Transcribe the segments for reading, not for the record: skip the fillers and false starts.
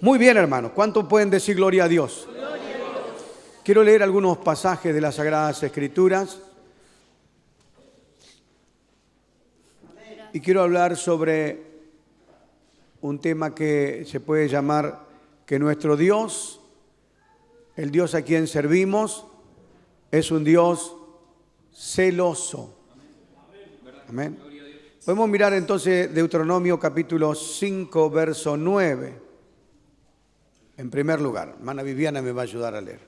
Muy bien, hermanos. ¿Cuánto pueden decir gloria a Dios? Gloria a Dios. Quiero leer algunos pasajes de las Sagradas Escrituras. Y quiero hablar sobre un tema que se puede llamar que nuestro Dios, el Dios a quien servimos, es un Dios celoso. Amén. Podemos mirar entonces Deuteronomio capítulo 5, verso 9. En primer lugar, hermana Viviana me va a ayudar a leer.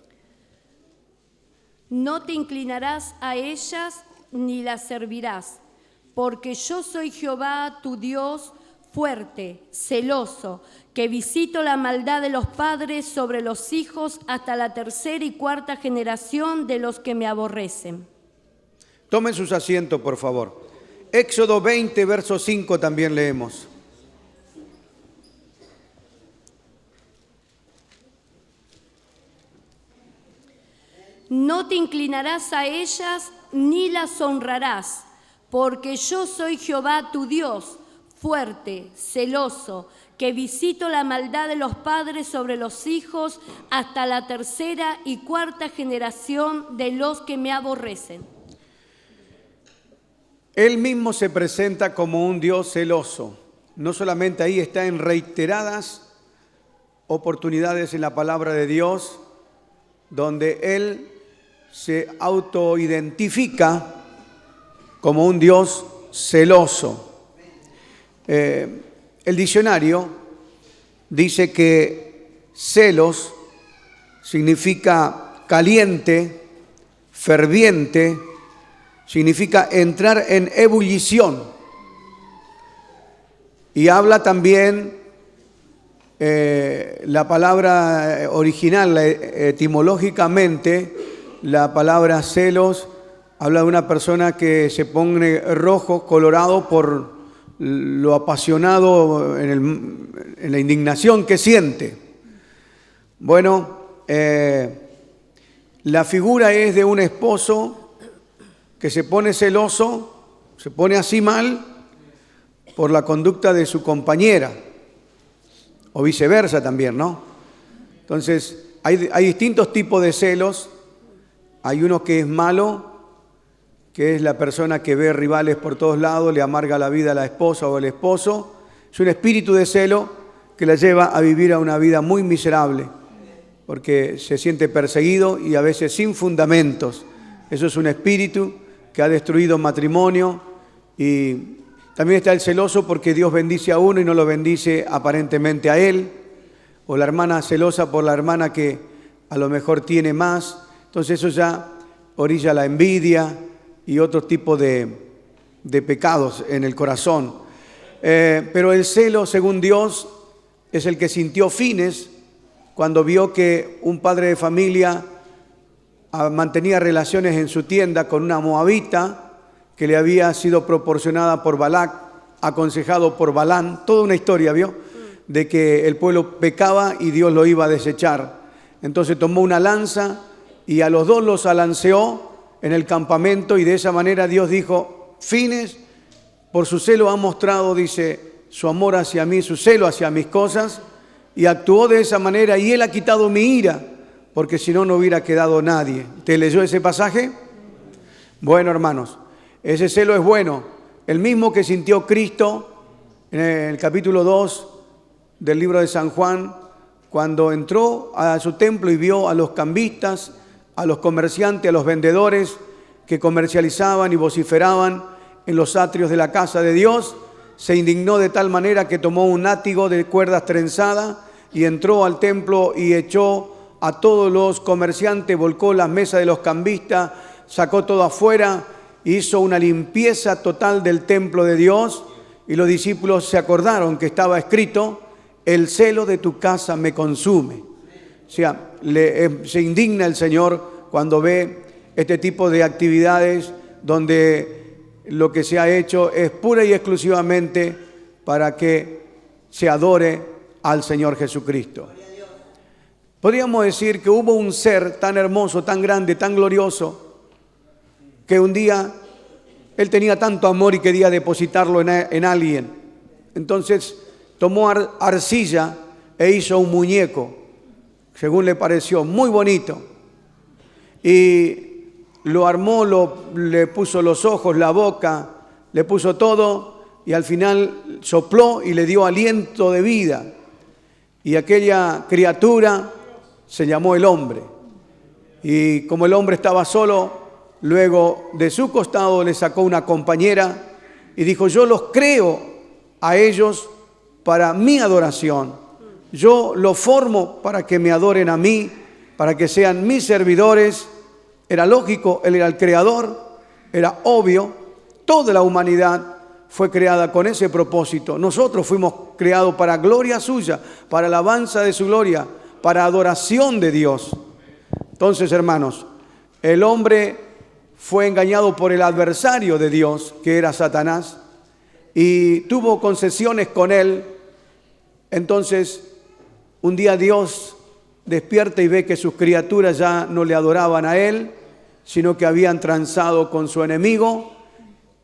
No te inclinarás a ellas ni las servirás, porque yo soy Jehová tu Dios fuerte, celoso, que visito la maldad de los padres sobre los hijos hasta la tercera y cuarta generación de los que me aborrecen. Tomen sus asientos, por favor. Éxodo 20, verso 5 también leemos. No te inclinarás a ellas ni las honrarás, porque yo soy Jehová tu Dios, fuerte, celoso, que visito la maldad de los padres sobre los hijos hasta la tercera y cuarta generación de los que me aborrecen. Él mismo se presenta como un Dios celoso. No solamente ahí, está en reiteradas oportunidades en la palabra de Dios, donde Él se autoidentifica como un Dios celoso. El diccionario dice que celos significa caliente, ferviente, significa entrar en ebullición. Y habla también la palabra original, etimológicamente, la palabra celos habla de una persona que se pone rojo, colorado por lo apasionado en la indignación que siente. Bueno, la figura es de un esposo que se pone celoso, se pone así mal por la conducta de su compañera, o viceversa también, ¿no? Entonces, hay distintos tipos de celos. Hay uno que es malo, que es la persona que ve rivales por todos lados, le amarga la vida a la esposa o al esposo. Es un espíritu de celo que la lleva a vivir a una vida muy miserable, porque se siente perseguido y a veces sin fundamentos. Eso es un espíritu que ha destruido matrimonio. Y también está el celoso porque Dios bendice a uno y no lo bendice aparentemente a él, o la hermana celosa por la hermana que a lo mejor tiene más. Entonces eso ya orilla la envidia y otro tipo de pecados en el corazón. Pero el celo, según Dios, es el que sintió Fines cuando vio que un padre de familia mantenía relaciones en su tienda con una moabita que le había sido proporcionada por Balac, aconsejado por Balán. Toda una historia, ¿vio? De que el pueblo pecaba y Dios lo iba a desechar. Entonces tomó una lanza y a los dos los alanceó en el campamento, y de esa manera Dios dijo: Fines, por su celo ha mostrado, dice, su amor hacia mí, su celo hacia mis cosas, y actuó de esa manera, y él ha quitado mi ira, porque si no, no hubiera quedado nadie. ¿Te leyó ese pasaje? Bueno, hermanos, ese celo es bueno. El mismo que sintió Cristo en el capítulo 2 del libro de San Juan, cuando entró a su templo y vio a los cambistas, a los comerciantes, a los vendedores que comercializaban y vociferaban en los atrios de la casa de Dios, se indignó de tal manera que tomó un látigo de cuerdas trenzada y entró al templo y echó a todos los comerciantes, volcó las mesas de los cambistas, sacó todo afuera, hizo una limpieza total del templo de Dios. Y los discípulos se acordaron que estaba escrito: el celo de tu casa me consume. O sea, se indigna el Señor cuando ve este tipo de actividades donde lo que se ha hecho es pura y exclusivamente para que se adore al Señor Jesucristo. Podríamos decir que hubo un ser tan hermoso, tan grande, tan glorioso, que un día él tenía tanto amor y quería depositarlo en alguien. Entonces tomó arcilla e hizo un muñeco, según le pareció, muy bonito. Y lo armó, le puso los ojos, la boca, le puso todo y al final sopló y le dio aliento de vida. Y aquella criatura se llamó el hombre. Y como el hombre estaba solo, luego de su costado le sacó una compañera y dijo: yo los creo a ellos para mi adoración. Yo los formo para que me adoren a mí, para que sean mis servidores. Era lógico, él era el creador, era obvio. Toda la humanidad fue creada con ese propósito. Nosotros fuimos creados para gloria suya, para alabanza de su gloria, para adoración de Dios. Entonces, hermanos, el hombre fue engañado por el adversario de Dios, que era Satanás, y tuvo concesiones con él. Entonces, un día Dios despierta y ve que sus criaturas ya no le adoraban a él, sino que habían transado con su enemigo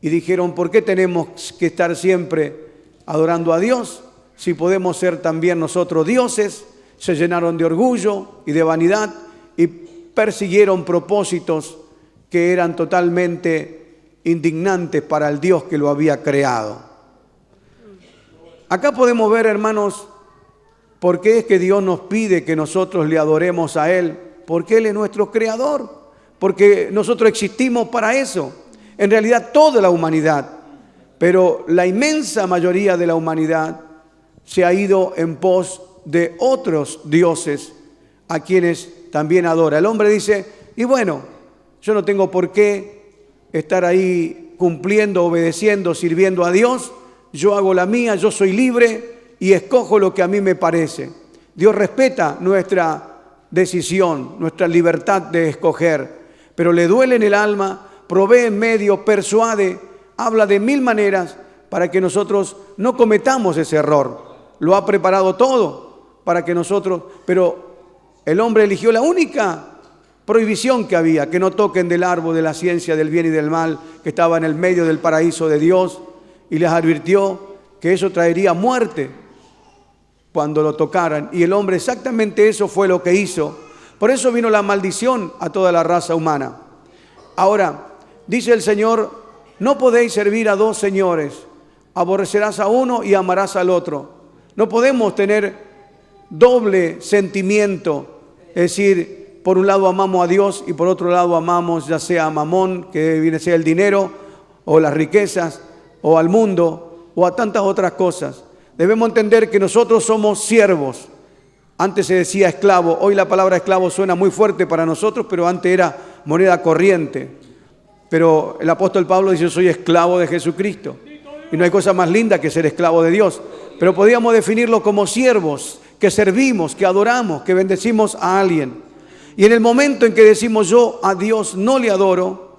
y dijeron: ¿por qué tenemos que estar siempre adorando a Dios si podemos ser también nosotros dioses? Se llenaron de orgullo y de vanidad y persiguieron propósitos que eran totalmente indignantes para el Dios que lo había creado. Acá podemos ver, hermanos, por qué es que Dios nos pide que nosotros le adoremos a Él. Porque Él es nuestro creador, porque nosotros existimos para eso. En realidad toda la humanidad, pero la inmensa mayoría de la humanidad se ha ido en pos de otros dioses a quienes también adora. El hombre dice: y bueno, yo no tengo por qué estar ahí cumpliendo, obedeciendo, sirviendo a Dios. Yo hago la mía, yo soy libre y escojo lo que a mí me parece. Dios respeta nuestra decisión, nuestra libertad de escoger, pero le duele en el alma, provee en medio, persuade, habla de mil maneras para que nosotros no cometamos ese error. Lo ha preparado todo para que nosotros, pero el hombre eligió la única prohibición que había: que no toquen del árbol de la ciencia del bien y del mal, que estaba en el medio del paraíso de Dios, y les advirtió que eso traería muerte cuando lo tocaran. Y el hombre exactamente eso fue lo que hizo. Por eso vino la maldición a toda la raza humana. Ahora, dice el Señor: no podéis servir a dos señores, aborrecerás a uno y amarás al otro. No podemos tener doble sentimiento, es decir, por un lado amamos a Dios y por otro lado amamos ya sea a Mamón, que viene a ser el dinero, o las riquezas, o al mundo, o a tantas otras cosas. Debemos entender que nosotros somos siervos. Antes se decía esclavo, hoy la palabra esclavo suena muy fuerte para nosotros, pero antes era moneda corriente. Pero el apóstol Pablo dice: yo soy esclavo de Jesucristo. Y no hay cosa más linda que ser esclavo de Dios. Pero podríamos definirlo como siervos, que servimos, que adoramos, que bendecimos a alguien. Y en el momento en que decimos: yo a Dios no le adoro,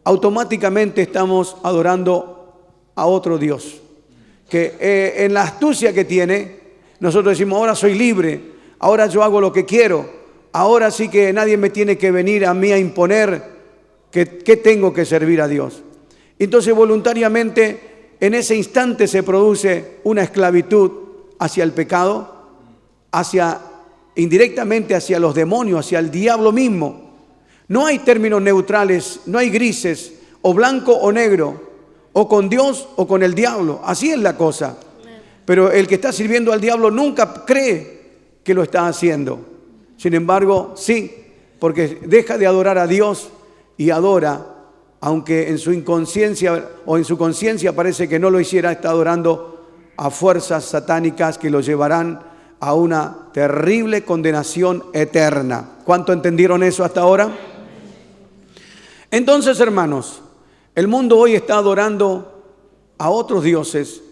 automáticamente estamos adorando a otro Dios. Que en la astucia que tiene, nosotros decimos: ahora soy libre, ahora yo hago lo que quiero, ahora sí que nadie me tiene que venir a mí a imponer que tengo que servir a Dios. Entonces voluntariamente en ese instante se produce una esclavitud hacia el pecado, indirectamente hacia los demonios, hacia el diablo mismo. No hay términos neutrales, no hay grises, o blanco o negro, o con Dios o con el diablo. Así es la cosa. Pero el que está sirviendo al diablo nunca cree que lo está haciendo. Sin embargo, sí, porque deja de adorar a Dios y adora, aunque en su inconsciencia o en su conciencia parece que no lo hiciera, está adorando a fuerzas satánicas que lo llevarán a una terrible condenación eterna. ¿Cuánto entendieron eso hasta ahora? Entonces, hermanos, el mundo hoy está adorando a otros dioses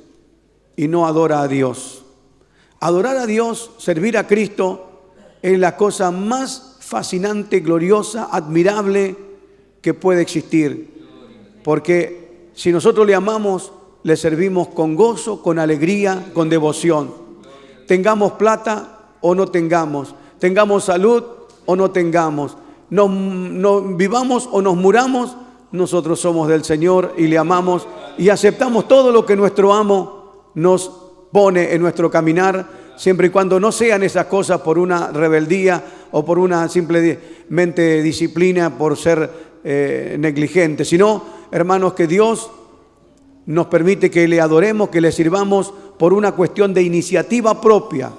y no adora a Dios. Adorar a Dios, servir a Cristo, es la cosa más fascinante, gloriosa, admirable que puede existir. Porque si nosotros le amamos, le servimos con gozo, con alegría, con devoción. Tengamos plata o no tengamos, tengamos salud o no tengamos, nos vivamos o nos muramos, nosotros somos del Señor y le amamos y aceptamos todo lo que nuestro amo nos pone en nuestro caminar, siempre y cuando no sean esas cosas por una rebeldía o por una simplemente disciplina por ser negligente, sino, hermanos, que Dios nos permite que le adoremos, que le sirvamos por una cuestión de iniciativa propia,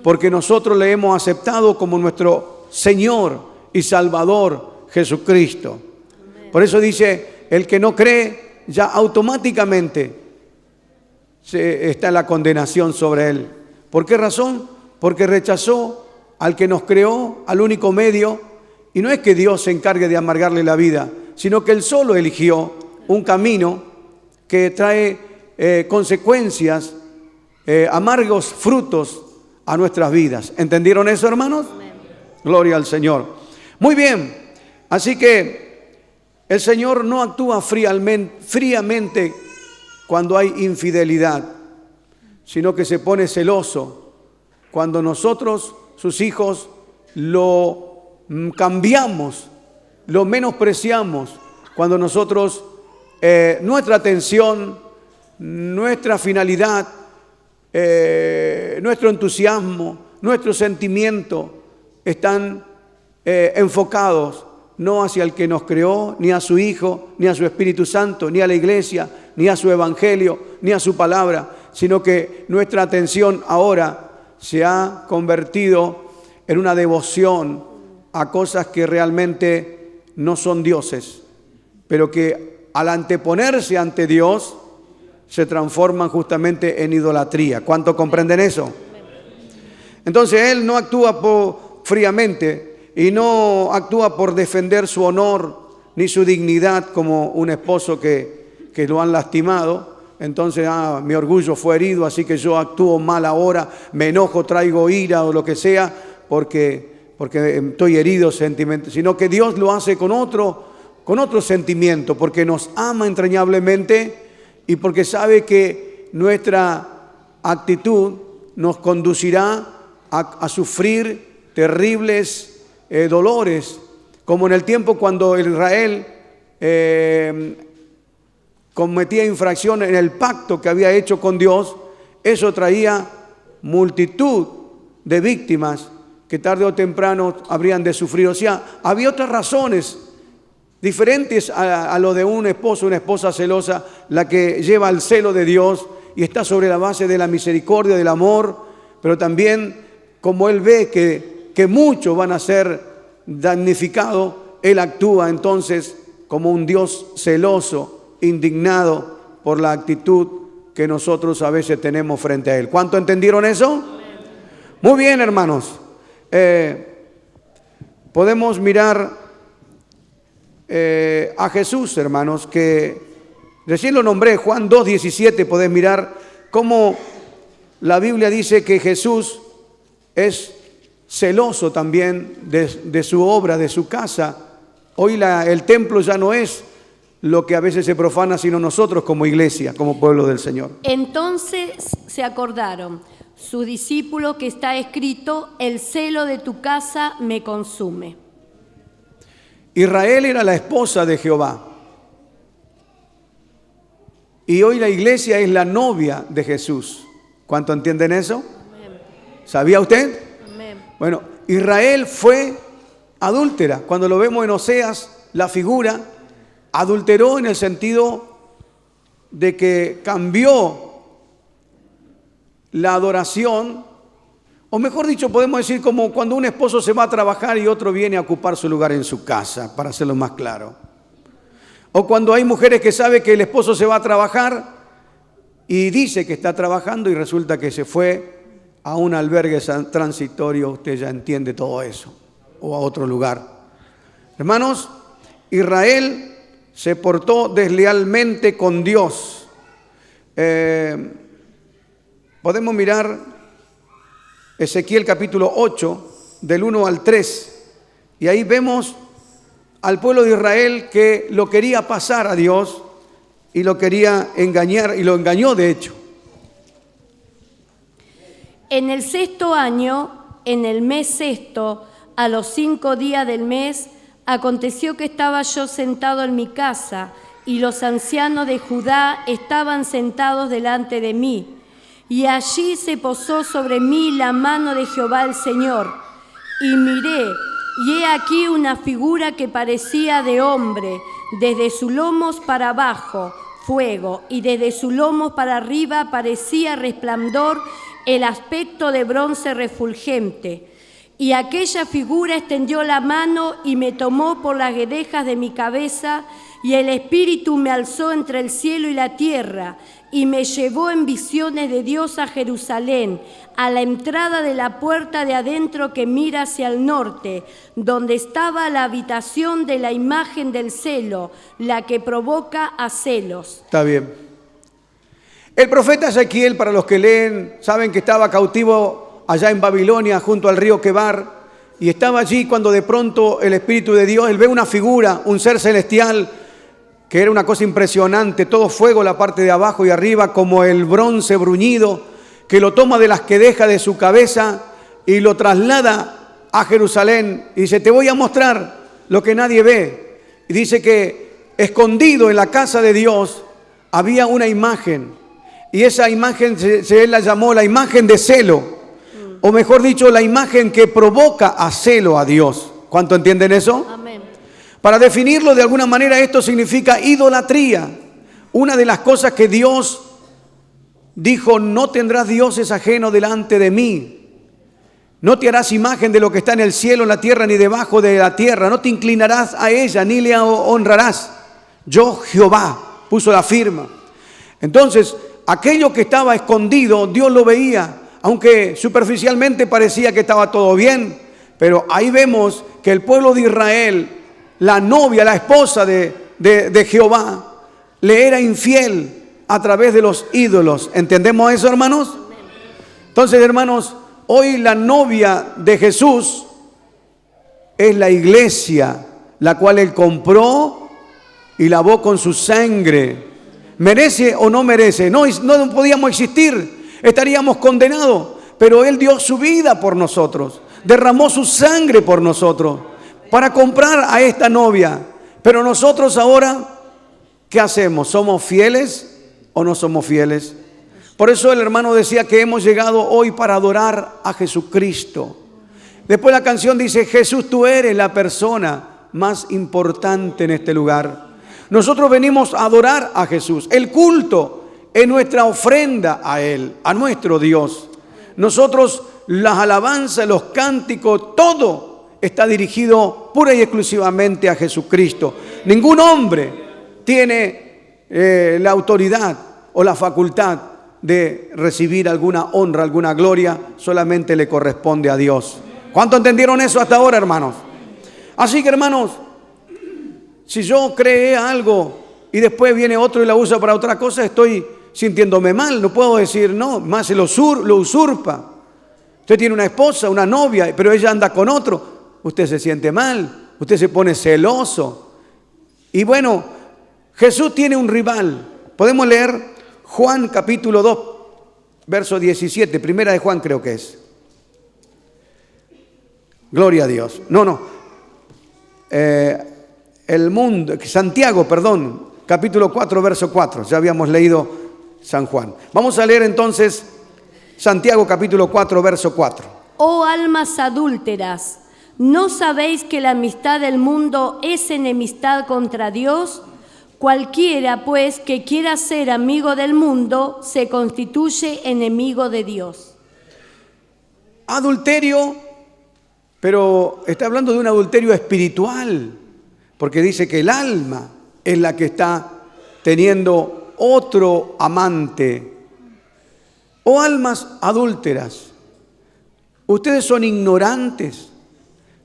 porque nosotros le hemos aceptado como nuestro Señor y Salvador Jesucristo. Por eso dice, el que no cree ya automáticamente está la condenación sobre él. ¿Por qué razón? Porque rechazó al que nos creó, al único medio, y no es que Dios se encargue de amargarle la vida, sino que Él solo eligió un camino que trae consecuencias, amargos frutos a nuestras vidas. ¿Entendieron eso, hermanos? Amén. Gloria al Señor. Muy bien, así que el Señor no actúa fríamente cuando hay infidelidad, sino que se pone celoso cuando nosotros, sus hijos, lo cambiamos, lo menospreciamos, cuando nosotros, nuestra atención, nuestra finalidad, nuestro entusiasmo, nuestro sentimiento están enfocados no hacia el que nos creó, ni a su Hijo, ni a su Espíritu Santo, ni a la iglesia, ni a su Evangelio, ni a su palabra, sino que nuestra atención ahora se ha convertido en una devoción a cosas que realmente no son dioses, pero que al anteponerse ante Dios se transforman justamente en idolatría. ¿Cuánto comprenden eso? Entonces Él no actúa fríamente y no actúa por defender su honor ni su dignidad como un esposo que lo han lastimado. Entonces, mi orgullo fue herido, así que yo actúo mal ahora, me enojo, traigo ira o lo que sea, porque estoy herido sentimentalmente, sino que Dios lo hace con otro sentimiento, porque nos ama entrañablemente y porque sabe que nuestra actitud nos conducirá a sufrir terribles dolores, como en el tiempo cuando Israel cometía infracción en el pacto que había hecho con Dios. Eso traía multitud de víctimas que tarde o temprano habrían de sufrir. O sea, había otras razones diferentes a lo de un esposo, una esposa celosa, la que lleva al celo de Dios y está sobre la base de la misericordia, del amor, pero también como Él ve que muchos van a ser damnificados, Él actúa entonces como un Dios celoso, indignado por la actitud que nosotros a veces tenemos frente a Él. ¿Cuánto entendieron eso? Muy bien, hermanos. Podemos mirar a Jesús, hermanos, que recién lo nombré, Juan 2:17, podés mirar cómo la Biblia dice que Jesús es celoso también de su obra, de su casa. Hoy el templo ya no es lo que a veces se profana, sino nosotros como iglesia, como pueblo del Señor. Entonces se acordaron sus discípulos que está escrito: el celo de tu casa me consume. Israel era la esposa de Jehová. Y hoy la iglesia es la novia de Jesús. ¿Cuánto entienden eso? Amén. ¿Sabía usted? Amén. Bueno, Israel fue adúltera. Cuando lo vemos en Oseas, la figura adulteró en el sentido de que cambió la adoración, o mejor dicho, podemos decir como cuando un esposo se va a trabajar y otro viene a ocupar su lugar en su casa, para hacerlo más claro. O cuando hay mujeres que saben que el esposo se va a trabajar y dice que está trabajando y resulta que se fue a un albergue transitorio, usted ya entiende todo eso, o a otro lugar. Hermanos, Israel se portó deslealmente con Dios. Podemos mirar Ezequiel capítulo 8, del 1 al 3, y ahí vemos al pueblo de Israel que lo quería pasar a Dios y lo quería engañar, y lo engañó de hecho. En el 6º año, en el mes 6º, a los 5 días del mes, aconteció que estaba yo sentado en mi casa, y los ancianos de Judá estaban sentados delante de mí. Y allí se posó sobre mí la mano de Jehová el Señor. Y miré, y he aquí una figura que parecía de hombre, desde sus lomos para abajo, fuego, y desde sus lomos para arriba parecía resplandor, el aspecto de bronce refulgente. Y aquella figura extendió la mano y me tomó por las guedejas de mi cabeza, y el Espíritu me alzó entre el cielo y la tierra, y me llevó en visiones de Dios a Jerusalén, a la entrada de la puerta de adentro que mira hacia el norte, donde estaba la habitación de la imagen del celo, la que provoca a celos. Está bien. El profeta Ezequiel, para los que leen, saben que estaba cautivo allá en Babilonia, junto al río Quebar, y estaba allí cuando de pronto el Espíritu de Dios, él ve una figura, un ser celestial, que era una cosa impresionante, todo fuego la parte de abajo y arriba, como el bronce bruñido, que lo toma de las quedejas de su cabeza y lo traslada a Jerusalén. Y dice, te voy a mostrar lo que nadie ve. Y dice que escondido en la casa de Dios había una imagen. Y esa imagen él la llamó la imagen de celo. O mejor dicho, la imagen que provoca a celo a Dios. ¿Cuánto entienden eso? Amén. Para definirlo de alguna manera, esto significa idolatría. Una de las cosas que Dios dijo, no tendrás dioses ajenos delante de mí. No te harás imagen de lo que está en el cielo, en la tierra, ni debajo de la tierra. No te inclinarás a ella, ni le honrarás. Yo, Jehová, puso la firma. Entonces, aquello que estaba escondido, Dios lo veía. Aunque superficialmente parecía que estaba todo bien. Pero ahí vemos que el pueblo de Israel, la novia, la esposa de Jehová, le era infiel a través de los ídolos. ¿Entendemos eso, hermanos? Entonces, hermanos, hoy la novia de Jesús es la iglesia, la cual Él compró y lavó con su sangre. ¿Merece o no merece? No podíamos existir, estaríamos condenados, pero Él dio su vida por nosotros, derramó su sangre por nosotros, para comprar a esta novia. Pero nosotros ahora, ¿qué hacemos? ¿Somos fieles o no somos fieles? Por eso el hermano decía que hemos llegado hoy para adorar a Jesucristo. Después la canción dice, Jesús, tú eres la persona más importante en este lugar. Nosotros venimos a adorar a Jesús. El culto es nuestra ofrenda a Él, a nuestro Dios. Nosotros, las alabanzas, los cánticos, todo está dirigido pura y exclusivamente a Jesucristo. Ningún hombre tiene la autoridad o la facultad de recibir alguna honra, alguna gloria, solamente le corresponde a Dios. ¿Cuánto entendieron eso hasta ahora, hermanos? Así que, hermanos, si yo creé algo y después viene otro y la usa para otra cosa, estoy sintiéndome mal. No puedo decir, no, más se lo usurpa. Usted tiene una esposa, una novia, pero ella anda con otro. Usted se siente mal, usted se pone celoso. Y bueno, Jesús tiene un rival. Podemos leer Juan capítulo 2, verso 17, primera de Juan creo que es. Gloria a Dios. Santiago, capítulo 4, verso 4. Ya habíamos leído San Juan. Vamos a leer entonces Santiago capítulo 4, verso 4. Oh almas adúlteras, ¿no sabéis que la amistad del mundo es enemistad contra Dios? Cualquiera, pues, que quiera ser amigo del mundo, se constituye enemigo de Dios. Adulterio, pero está hablando de un adulterio espiritual, porque dice que el alma es la que está teniendo otro amante. Oh almas adúlteras, ustedes son ignorantes.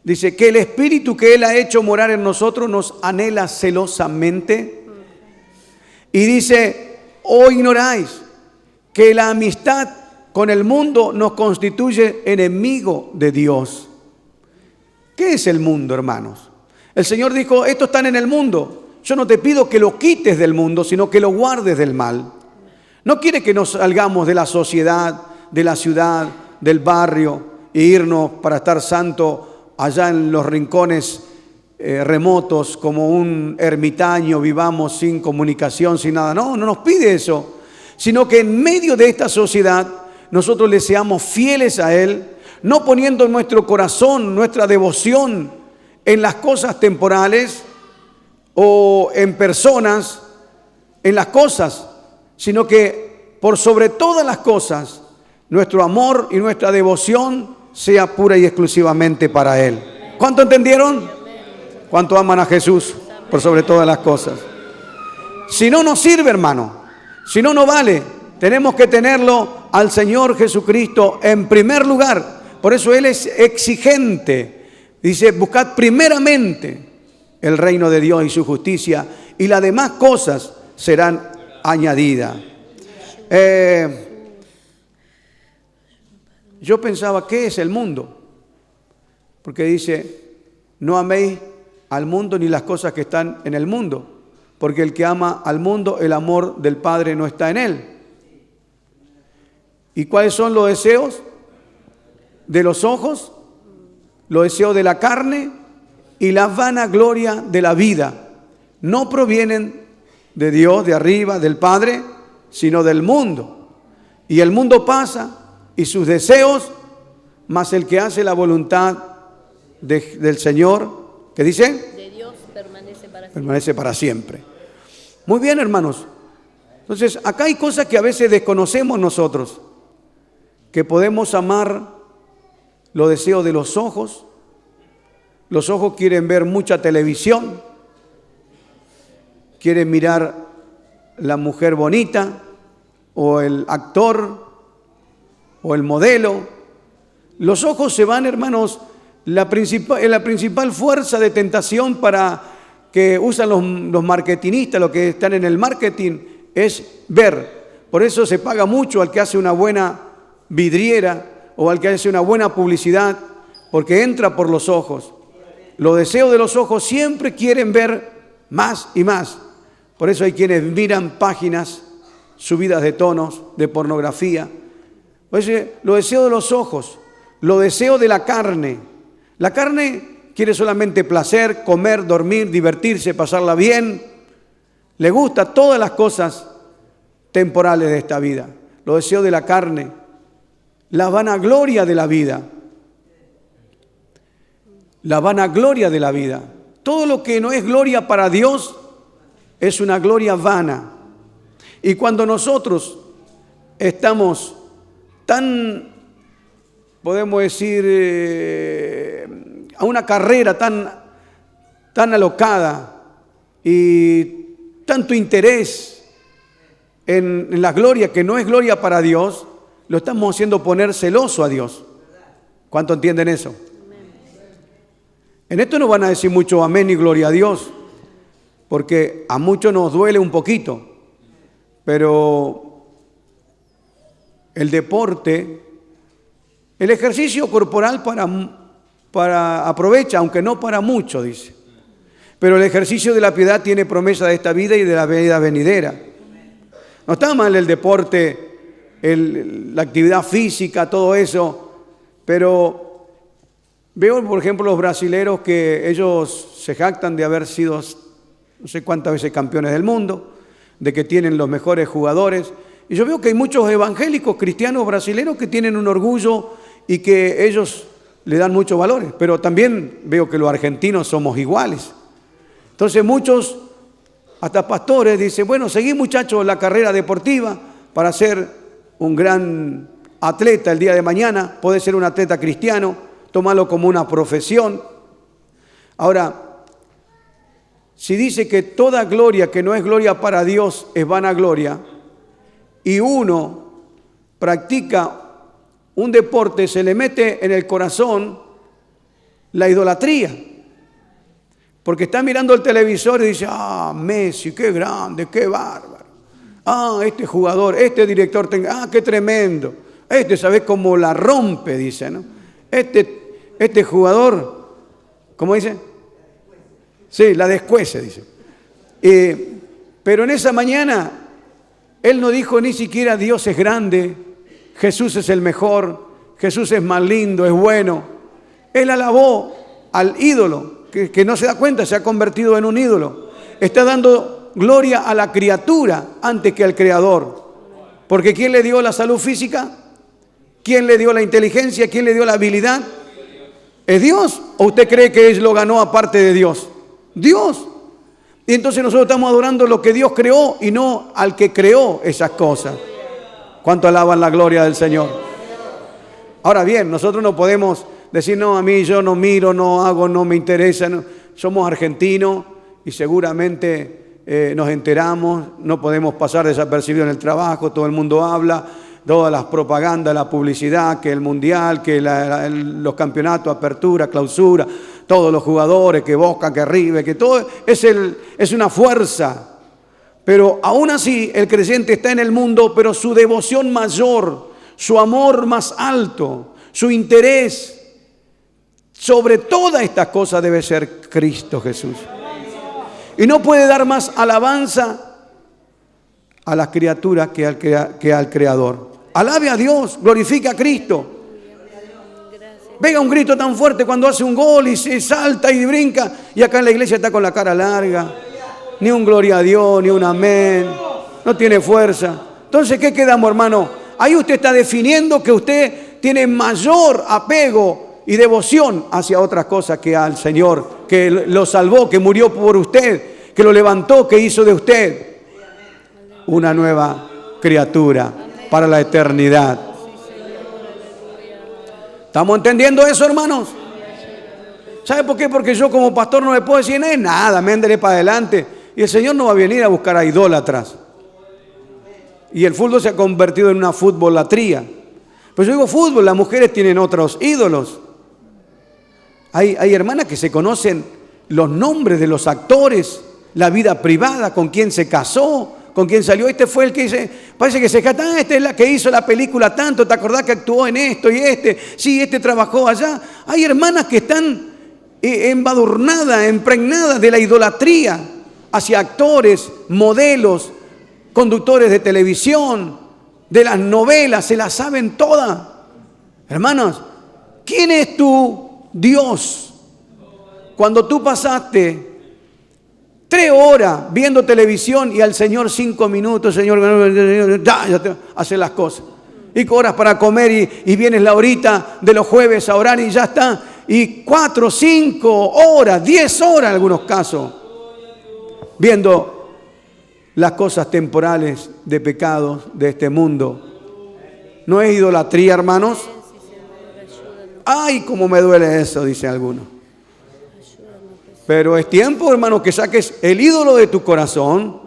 Dice que el Espíritu que Él ha hecho morar en nosotros nos anhela celosamente. Y dice, oh ignoráis que la amistad con el mundo nos constituye enemigo de Dios. ¿Qué es el mundo, hermanos? El Señor dijo, estos están en el mundo. Yo no te pido que lo quites del mundo, sino que lo guardes del mal. No quiere que nos salgamos de la sociedad, de la ciudad, del barrio, e irnos para estar santo allá en los rincones remotos, como un ermitaño, vivamos sin comunicación, sin nada. No nos pide eso. sino que en medio de esta sociedad nosotros le seamos fieles a Él, no poniendo nuestro corazón, nuestra devoción en las cosas temporales o en personas, en las cosas, sino que por sobre todas las cosas, nuestro amor y nuestra devoción sea pura y exclusivamente para Él. ¿Cuánto entendieron? ¿Cuánto aman a Jesús por sobre todas las cosas? Si no nos sirve, hermano, si no, no vale. Tenemos que tenerlo al Señor Jesucristo en primer lugar. Por eso Él es exigente. Dice, buscad primeramente el reino de Dios y su justicia, y las demás cosas serán añadidas. Yo pensaba, ¿qué es el mundo? Porque dice, no améis al mundo ni las cosas que están en el mundo, porque el que ama al mundo, el amor del Padre no está en él. ¿Y cuáles son los deseos de los ojos? Los deseos de la carne y la vanagloria de la vida. No provienen de Dios, de arriba, del Padre, sino del mundo. Y el mundo pasa y sus deseos, mas el que hace la voluntad del Señor, ¿qué dice? De Dios permanece para siempre. Permanece para siempre. Muy bien, hermanos. Entonces, acá hay cosas que a veces desconocemos nosotros, que podemos amar los deseos de los ojos. Los ojos quieren ver mucha televisión, quieren mirar la mujer bonita, o el actor, o el modelo. Los ojos se van, hermanos, la principal fuerza de tentación para que usan los marketinistas, los que están en el marketing, es ver. Por eso se paga mucho al que hace una buena vidriera o al que hace una buena publicidad, porque entra por los ojos. Los deseos de los ojos siempre quieren ver más y más. Por eso hay quienes miran páginas subidas de tonos, de pornografía. Pues los deseos de los ojos, los deseos de la carne. La carne quiere solamente placer, comer, dormir, divertirse, pasarla bien. Le gusta todas las cosas temporales de esta vida. Los deseos de la carne, la vanagloria de la vida. La vanagloria de la vida. Todo lo que no es gloria para Dios es una gloria vana. Y cuando nosotros estamos tan, podemos decir, a una carrera tan alocada y tanto interés en la gloria que no es gloria para Dios, lo estamos haciendo poner celoso a Dios. ¿Cuánto entienden eso? En esto no van a decir mucho amén y gloria a Dios, porque a muchos nos duele un poquito, pero el deporte, el ejercicio corporal para aprovecha, aunque no para mucho, dice. Pero el ejercicio de la piedad tiene promesa de esta vida y de la vida venidera. No está mal el deporte, la actividad física, todo eso, pero veo, por ejemplo, los brasileros que ellos se jactan de haber sido no sé cuántas veces campeones del mundo, de que tienen los mejores jugadores. Y yo veo que hay muchos evangélicos cristianos brasileños que tienen un orgullo y que ellos le dan muchos valores. Pero también veo que los argentinos somos iguales. Entonces muchos, hasta pastores, dicen, bueno, seguí muchachos la carrera deportiva para ser un gran atleta el día de mañana. Puede ser un atleta cristiano, tómalo como una profesión. Ahora, si dice que toda gloria que no es gloria para Dios es vanagloria, y uno practica un deporte, se le mete en el corazón la idolatría, porque está mirando el televisor y dice, Messi, qué grande, qué bárbaro, este jugador, este director, qué tremendo, ¿sabes cómo la rompe? Dice, ¿no? Este jugador, ¿cómo dice? Sí, la descuece, dice. Pero en esa mañana, él no dijo ni siquiera Dios es grande, Jesús es el mejor, Jesús es más lindo, es bueno. Él alabó al ídolo, que no se da cuenta, se ha convertido en un ídolo. Está dando gloria a la criatura antes que al Creador. Porque ¿quién le dio la salud física? ¿Quién le dio la inteligencia? ¿Quién le dio la habilidad? ¿Es Dios? ¿O usted cree que él lo ganó aparte de Dios? Dios. Y entonces nosotros estamos adorando lo que Dios creó y no al que creó esas cosas. ¿Cuánto alaban la gloria del Señor? Ahora bien, nosotros no podemos decir, no, a mí yo no miro, no hago, no me interesa. No. Somos argentinos y seguramente nos enteramos, no podemos pasar desapercibidos en el trabajo, todo el mundo habla, todas las propagandas, la publicidad, que el mundial, que los campeonatos, apertura, clausura, todos los jugadores, que Boca, que River, que todo es una fuerza. Pero aún así el creyente está en el mundo, pero su devoción mayor, su amor más alto, su interés sobre todas estas cosas debe ser Cristo Jesús. Y no puede dar más alabanza a las criaturas que al Creador. Alabe a Dios, glorifica a Cristo. Pega un grito tan fuerte cuando hace un gol y se salta y brinca. Y acá en la iglesia está con la cara larga. Ni un gloria a Dios, ni un amén. No tiene fuerza. Entonces, ¿qué quedamos, hermano? Ahí usted está definiendo que usted tiene mayor apego y devoción hacia otras cosas que al Señor, que lo salvó, que murió por usted, que lo levantó, que hizo de usted una nueva criatura para la eternidad. ¿Estamos entendiendo eso, hermanos? ¿Sabe por qué? Porque yo como pastor no le puedo decir nada, me andaré para adelante. Y el Señor no va a venir a buscar a idólatras. Y el fútbol se ha convertido en una futbolatría. Pues yo digo fútbol, las mujeres tienen otros ídolos. Hay hermanas que se conocen los nombres de los actores, la vida privada, con quién se casó, con quién salió. Este fue el que dice, parece que se casó, esta es la que hizo la película tanto, ¿te acordás que actuó en esto y este? Sí, este trabajó allá. Hay hermanas que están embadurnadas, impregnadas de la idolatría hacia actores, modelos, conductores de televisión, de las novelas, se las saben todas. Hermanos, ¿quién es tu Dios? Cuando tú pasaste 3 horas viendo televisión y al Señor 5 minutos, Señor, ya te hace las cosas. Y horas para comer y vienes la horita de los jueves a orar y ya está. Y 4, 5 horas, 10 horas en algunos casos, viendo las cosas temporales de pecados de este mundo. ¿No es idolatría, hermanos? Ay, cómo me duele eso, dice alguno. Pero es tiempo, hermano, que saques el ídolo de tu corazón,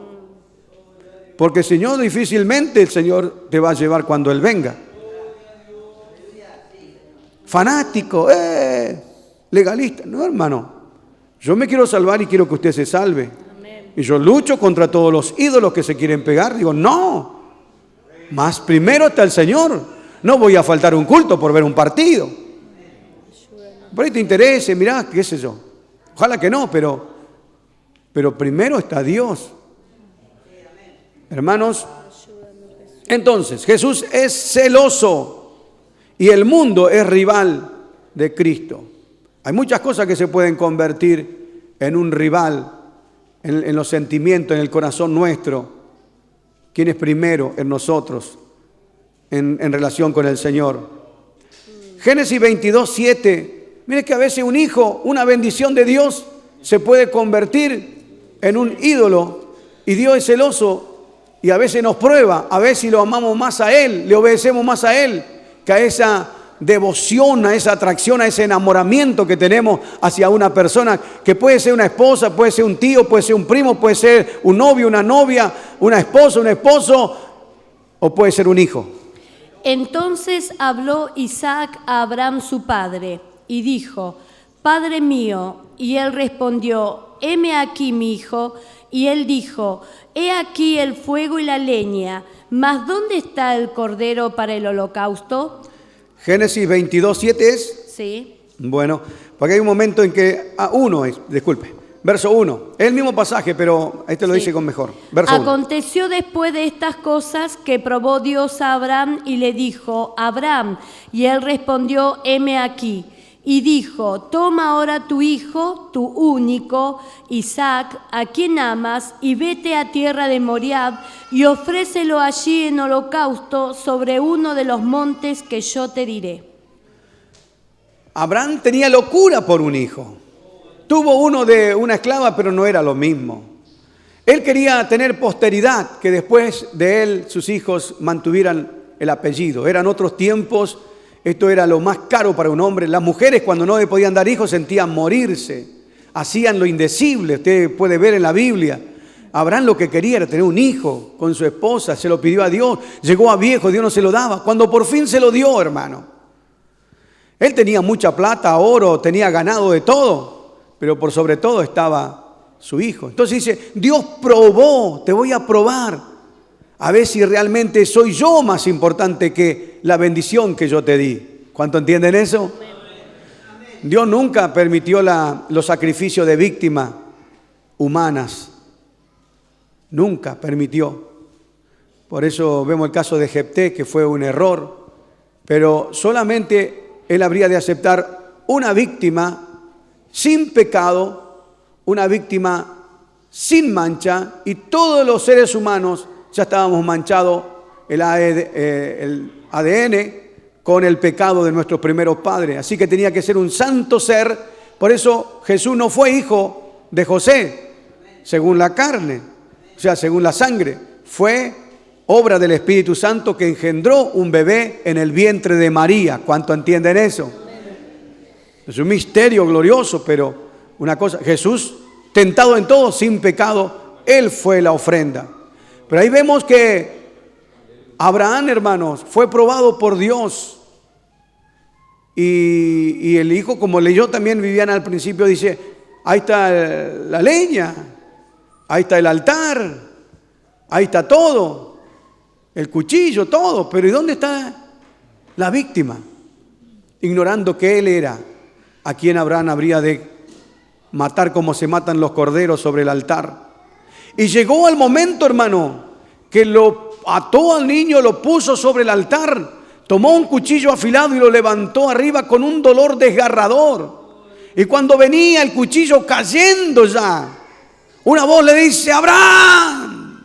porque si no, difícilmente el Señor te va a llevar cuando Él venga. Fanático, legalista. No, hermano, yo me quiero salvar y quiero que usted se salve. Y yo lucho contra todos los ídolos que se quieren pegar. Digo, no, más primero está el Señor. No voy a faltar un culto por ver un partido. Por ahí te interese, mirá, qué sé yo. Ojalá que no, pero primero está Dios. Hermanos, entonces Jesús es celoso y el mundo es rival de Cristo. Hay muchas cosas que se pueden convertir en un rival en los sentimientos, en el corazón nuestro. ¿Quién es primero en nosotros en relación con el Señor? Génesis 22, 7. Mire que a veces un hijo, una bendición de Dios, se puede convertir en un ídolo. Y Dios es celoso y a veces nos prueba, a ver si lo amamos más a Él, le obedecemos más a Él, que a esa devoción, a esa atracción, a ese enamoramiento que tenemos hacia una persona, que puede ser una esposa, puede ser un tío, puede ser un primo, puede ser un novio, una novia, una esposa, un esposo, o puede ser un hijo. Entonces habló Isaac a Abraham su padre y dijo: Padre mío. Y él respondió: heme aquí, mi hijo. Y él dijo: he aquí el fuego y la leña, mas ¿dónde está el cordero para el holocausto? Génesis 22, 7 es. Sí. Bueno, porque hay un momento en que verso 1. Es el mismo pasaje, pero este lo dice con mejor. Verso 1. Aconteció después de estas cosas que probó Dios a Abraham y le dijo: Abraham. Y él respondió: heme aquí. y dijo: toma ahora tu hijo, tu único, Isaac, a quien amas, y vete a tierra de Moriab, y ofrécelo allí en holocausto sobre uno de los montes que yo te diré. Abraham tenía locura por un hijo. Tuvo uno de una esclava, pero no era lo mismo. Él quería tener posteridad, que después de él sus hijos mantuvieran el apellido. Eran otros tiempos, esto era lo más caro para un hombre. Las mujeres, cuando no le podían dar hijos, sentían morirse, hacían lo indecible. Usted puede ver en la Biblia. Abraham lo que quería era tener un hijo con su esposa, se lo pidió a Dios, llegó a viejo, Dios no se lo daba. Cuando por fin se lo dio, hermano. Él tenía mucha plata, oro, tenía ganado de todo, pero por sobre todo estaba su hijo. Entonces dice, Dios probó, te voy a probar, a ver si realmente soy yo más importante que la bendición que yo te di. ¿Cuánto entienden eso? Dios nunca permitió los sacrificios de víctimas humanas. Nunca permitió. Por eso vemos el caso de Jefté, que fue un error, pero solamente él habría de aceptar una víctima sin pecado, una víctima sin mancha, y todos los seres humanos ya estábamos manchados el ADN con el pecado de nuestros primeros padres. Así que tenía que ser un santo ser. Por eso Jesús no fue hijo de José, según la carne, o sea, según la sangre. Fue obra del Espíritu Santo que engendró un bebé en el vientre de María. ¿Cuánto entienden eso? Es un misterio glorioso, pero una cosa, Jesús, tentado en todo, sin pecado, Él fue la ofrenda. Pero ahí vemos que Abraham, hermanos, fue probado por Dios. Y el hijo, como leyó también Viviana al principio, dice, ahí está la leña, ahí está el altar, ahí está todo. El cuchillo, todo, pero ¿y dónde está la víctima? Ignorando que él era a quien Abraham habría de matar como se matan los corderos sobre el altar. Y llegó el momento, hermano, que lo ató al niño, lo puso sobre el altar, tomó un cuchillo afilado y lo levantó arriba con un dolor desgarrador. Y cuando venía el cuchillo cayendo ya, una voz le dice, Abraham,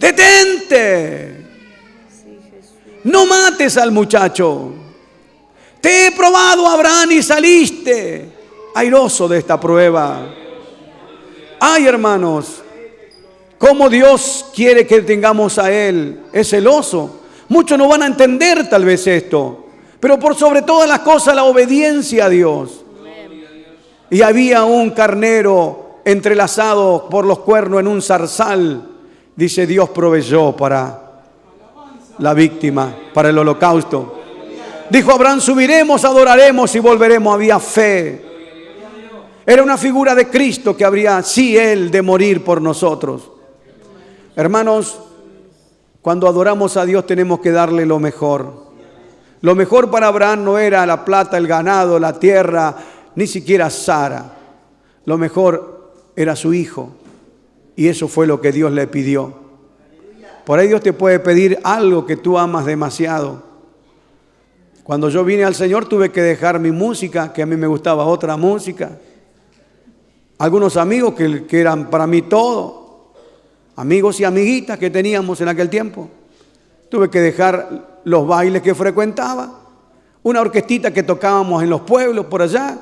detente, no mates al muchacho. Te he probado, Abraham, y saliste airoso de esta prueba. Ay, hermanos, cómo Dios quiere que tengamos a Él. Es celoso. Muchos no van a entender tal vez esto, pero por sobre todas las cosas la obediencia a Dios. Y había un carnero entrelazado por los cuernos en un zarzal. Dice, Dios proveyó para la víctima, para el holocausto. Dijo Abraham, subiremos, adoraremos y volveremos. Había fe. Era una figura de Cristo que habría, sí, Él, de morir por nosotros. Hermanos, cuando adoramos a Dios tenemos que darle lo mejor. Lo mejor para Abraham no era la plata, el ganado, la tierra, ni siquiera Sara. Lo mejor era su hijo. Y eso fue lo que Dios le pidió. Por ahí Dios te puede pedir algo que tú amas demasiado. Cuando yo vine al Señor tuve que dejar mi música, que a mí me gustaba otra música. Algunos amigos que eran para mí todo. Amigos y amiguitas que teníamos en aquel tiempo. Tuve que dejar los bailes que frecuentaba. Una orquestita que tocábamos en los pueblos por allá.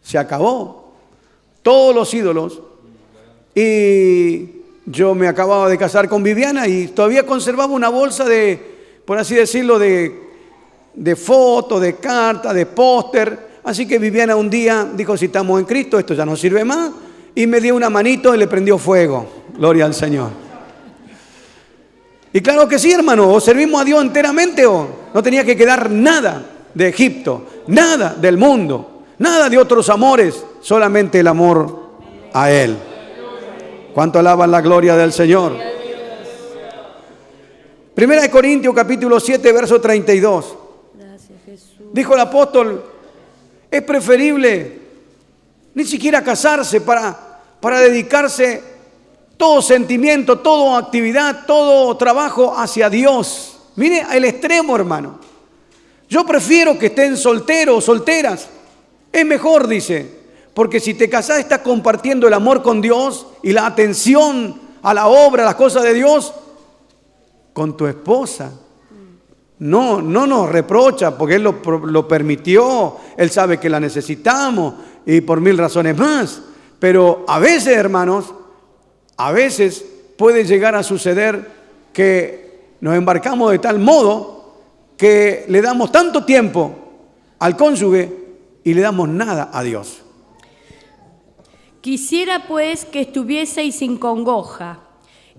Se acabó. Todos los ídolos. Y yo me acababa de casar con Viviana y todavía conservaba una bolsa de, por así decirlo, de fotos, de cartas, de póster. Así que Viviana un día dijo, si estamos en Cristo, esto ya no sirve más. Y me dio una manito y le prendió fuego. Gloria al Señor. Y claro que sí, hermano, o servimos a Dios enteramente o no tenía que quedar nada de Egipto, nada del mundo, nada de otros amores, solamente el amor a Él. ¿Cuánto alaban la gloria del Señor? Primera de Corintios capítulo 7, verso 32. Gracias, Jesús. Dijo el apóstol, es preferible ni siquiera casarse para dedicarse todo sentimiento, toda actividad, todo trabajo hacia Dios. Mire el extremo, hermano. Yo prefiero que estén solteros o solteras. Es mejor, dice, porque si te casás estás compartiendo el amor con Dios y la atención a la obra, a las cosas de Dios, con tu esposa. No nos reprocha porque Él lo permitió, Él sabe que la necesitamos y por mil razones más. Pero a veces, hermanos, a veces puede llegar a suceder que nos embarcamos de tal modo que le damos tanto tiempo al cónyuge y le damos nada a Dios. Quisiera pues que estuvieseis sin congoja.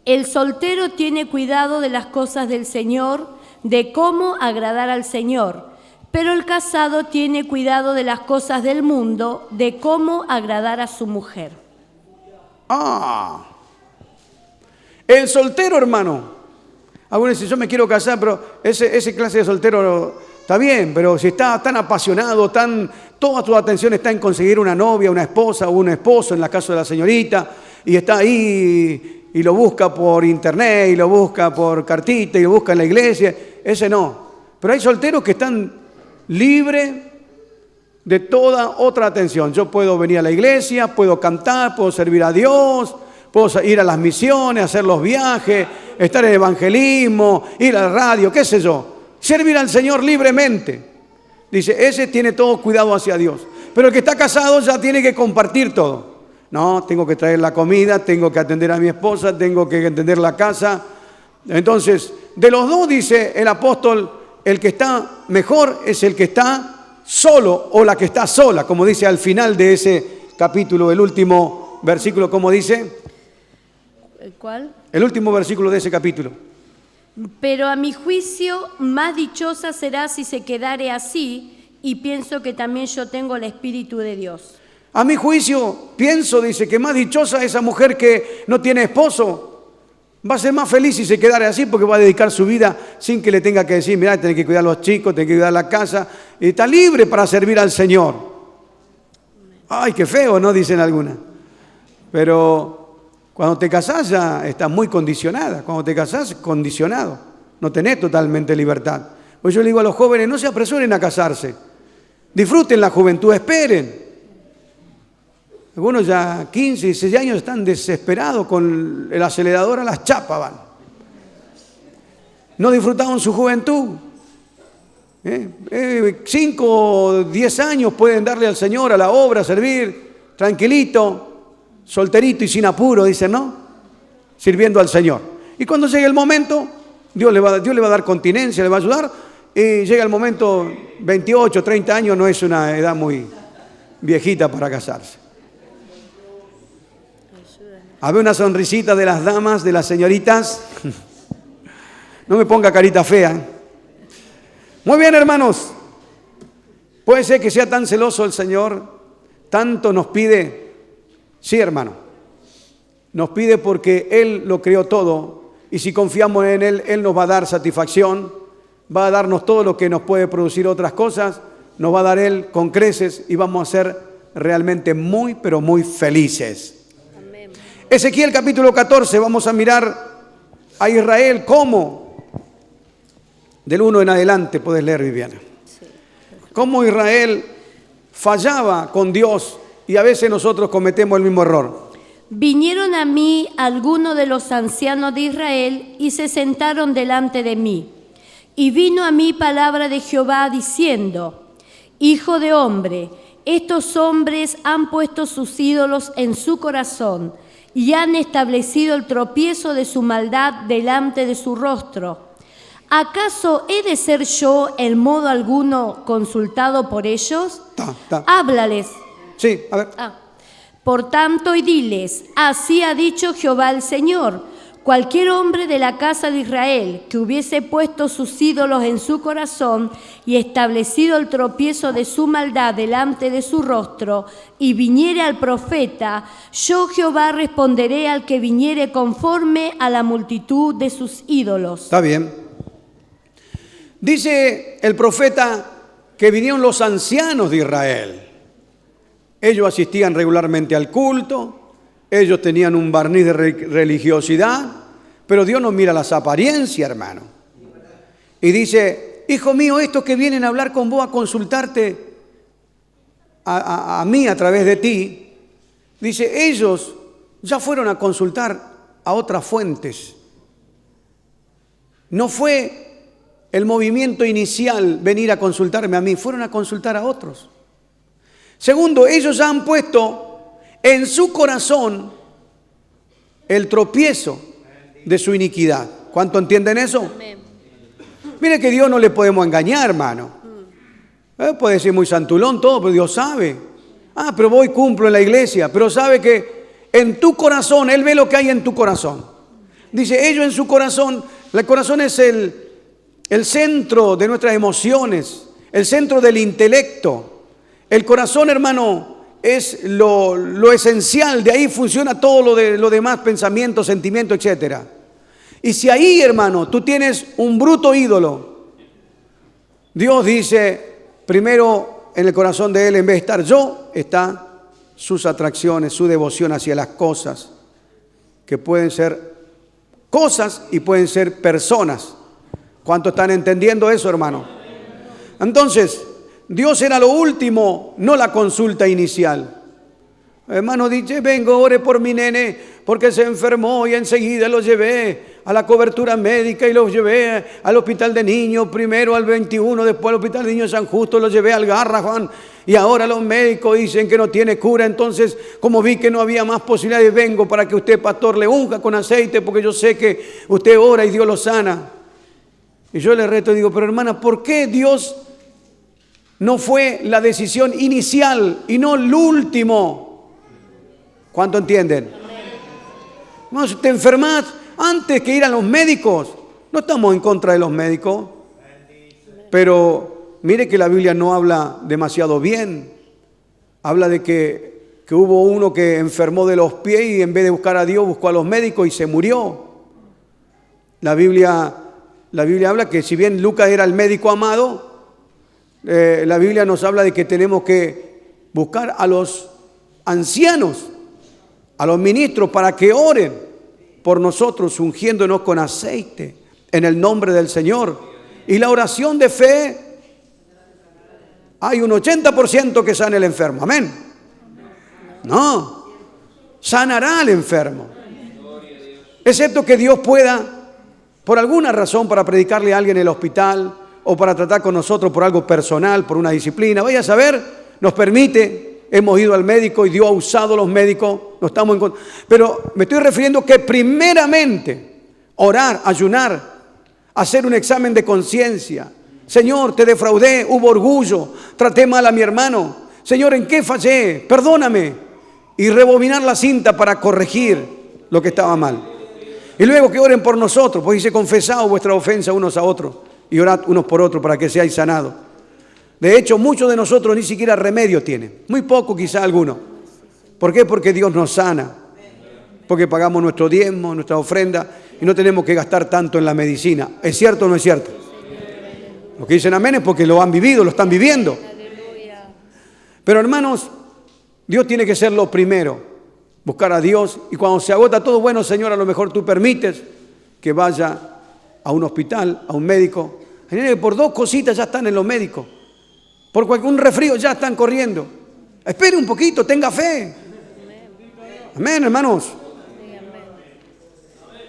El soltero tiene cuidado de las cosas del Señor, de cómo agradar al Señor, pero el casado tiene cuidado de las cosas del mundo, de cómo agradar a su mujer. El soltero, hermano. Algunos dicen, yo me quiero casar, pero ese clase de soltero está bien, pero si está tan apasionado, toda tu atención está en conseguir una novia, una esposa o un esposo, en la caso de la señorita, y está ahí y lo busca por internet, y lo busca por cartita, y lo busca en la iglesia, ese no. Pero hay solteros que están libres de toda otra atención. Yo puedo venir a la iglesia, puedo cantar, puedo servir a Dios, puedo ir a las misiones, hacer los viajes, estar en evangelismo, ir a la radio, qué sé yo. Servir al Señor libremente. Dice, ese tiene todo cuidado hacia Dios. Pero el que está casado ya tiene que compartir todo. No, tengo que traer la comida, tengo que atender a mi esposa, tengo que atender la casa. Entonces, de los dos, dice el apóstol, el que está mejor es el que está solo o la que está sola, como dice al final de ese capítulo, el último versículo, ¿cómo dice? ¿Cuál? El último versículo de ese capítulo. Pero a mi juicio, más dichosa será si se quedare así, y pienso que también yo tengo el Espíritu de Dios. A mi juicio, pienso, dice, que más dichosa esa mujer que no tiene esposo. Va a ser más feliz si se quedara así porque va a dedicar su vida sin que le tenga que decir, mirá, tenés que cuidar a los chicos, tenés que cuidar la casa. Y está libre para servir al Señor. Ay, qué feo, ¿no? Dicen algunas. Pero cuando te casás ya estás muy condicionada. Cuando te casás, condicionado. No tenés totalmente libertad. Pues yo le digo a los jóvenes, no se apresuren a casarse. Disfruten la juventud, esperen. Algunos ya 15, 16 años están desesperados con el acelerador a las chapas van. No disfrutaron su juventud. 5 o 10 años pueden darle al Señor, a la obra, servir, tranquilito, solterito y sin apuro, dicen, ¿no? Sirviendo al Señor. Y cuando llegue el momento, Dios le va a dar continencia, le va a ayudar. Y llega el momento, 28, 30 años no es una edad muy viejita para casarse. A ver una sonrisita de las damas, de las señoritas. No me ponga carita fea. Muy bien, hermanos. Puede ser que sea tan celoso el Señor, tanto nos pide. Sí, hermano. Nos pide porque Él lo creó todo. Y si confiamos en Él, Él nos va a dar satisfacción. Va a darnos todo lo que nos puede producir otras cosas. Nos va a dar Él con creces y vamos a ser realmente muy, pero muy felices. Ezequiel capítulo 14, vamos a mirar a Israel cómo, del 1 en adelante, puedes leer, Viviana, cómo Israel fallaba con Dios y a veces nosotros cometemos el mismo error. Vinieron a mí algunos de los ancianos de Israel y se sentaron delante de mí. Y vino a mí palabra de Jehová diciendo, Hijo de hombre, estos hombres han puesto sus ídolos en su corazón y han establecido el tropiezo de su maldad delante de su rostro. ¿Acaso he de ser yo en modo alguno consultado por ellos? Háblales. Sí, a ver. Por tanto, y diles, así ha dicho Jehová el Señor, cualquier hombre de la casa de Israel que hubiese puesto sus ídolos en su corazón y establecido el tropiezo de su maldad delante de su rostro y viniere al profeta, yo Jehová responderé al que viniere conforme a la multitud de sus ídolos. Está bien. Dice el profeta que vinieron los ancianos de Israel. Ellos asistían regularmente al culto. Ellos tenían un barniz de religiosidad, pero Dios no mira las apariencias, hermano. Y dice, hijo mío, estos que vienen a hablar con vos, a consultarte a mí a través de ti, dice, ellos ya fueron a consultar a otras fuentes. No fue el movimiento inicial venir a consultarme a mí, fueron a consultar a otros. Segundo, ellos ya han puesto en su corazón el tropiezo de su iniquidad. ¿Cuánto entienden eso? Amén. Mire que Dios no le podemos engañar, hermano. Puede ser muy santulón todo, pero Dios sabe. Pero voy, cumplo en la iglesia, pero sabe que en tu corazón, Él ve lo que hay en tu corazón. Dice, ellos en su corazón, el corazón es el centro de nuestras emociones, el centro del intelecto. El corazón, hermano, es lo esencial, de ahí funciona todo lo demás, pensamientos, sentimientos, etc. Y si ahí, hermano, tú tienes un bruto ídolo, Dios dice, primero en el corazón de Él, en vez de estar yo, está sus atracciones, su devoción hacia las cosas, que pueden ser cosas y pueden ser personas. ¿Cuántos están entendiendo eso, hermano? Entonces, Dios era lo último, no la consulta inicial. Hermano, dice, vengo, ore por mi nene, porque se enfermó y enseguida lo llevé a la cobertura médica y lo llevé al hospital de niños, primero al 21, después al hospital de niños San Justo, lo llevé al Garra, Juan, y ahora los médicos dicen que no tiene cura. Entonces, como vi que no había más posibilidades, vengo para que usted, pastor, le unja con aceite, porque yo sé que usted ora y Dios lo sana. Y yo le reto y digo, pero hermana, ¿por qué Dios no fue la decisión inicial y no el último? ¿Cuánto entienden? No, si te enfermas antes que ir a los médicos, no estamos en contra de los médicos, pero mire que la Biblia no habla demasiado bien. Habla de que hubo uno que enfermó de los pies y en vez de buscar a Dios buscó a los médicos y se murió. La Biblia habla que si bien Lucas era el médico amado, la Biblia nos habla de que tenemos que buscar a los ancianos, a los ministros, para que oren por nosotros, ungiéndonos con aceite en el nombre del Señor. Y la oración de fe, hay un 80% que sana el enfermo. Amén. No, sanará al enfermo. Excepto que Dios pueda, por alguna razón, para predicarle a alguien en el hospital o para tratar con nosotros por algo personal, por una disciplina, vaya a saber, nos permite. Hemos ido al médico y Dios ha usado los médicos, no estamos en contra. Pero me estoy refiriendo que primeramente orar, ayunar, hacer un examen de conciencia. Señor, te defraudé, hubo orgullo, traté mal a mi hermano. Señor, ¿en qué fallé? Perdóname. Y rebobinar la cinta para corregir lo que estaba mal. Y luego que oren por nosotros, pues dice, confesad vuestra ofensa unos a otros y orad unos por otros para que seáis sanados. De hecho, muchos de nosotros ni siquiera remedio tienen. Muy poco, quizá alguno. ¿Por qué? Porque Dios nos sana. Porque pagamos nuestro diezmo, nuestra ofrenda y no tenemos que gastar tanto en la medicina. ¿Es cierto o no es cierto? Los que dicen amén es porque lo han vivido, lo están viviendo. Pero hermanos, Dios tiene que ser lo primero. Buscar a Dios. Y cuando se agota todo, bueno, Señor, a lo mejor tú permites que vaya a un hospital, a un médico. Por dos cositas ya están en los médicos. Por un resfrío ya están corriendo. Espere un poquito, tenga fe. Amén, hermanos.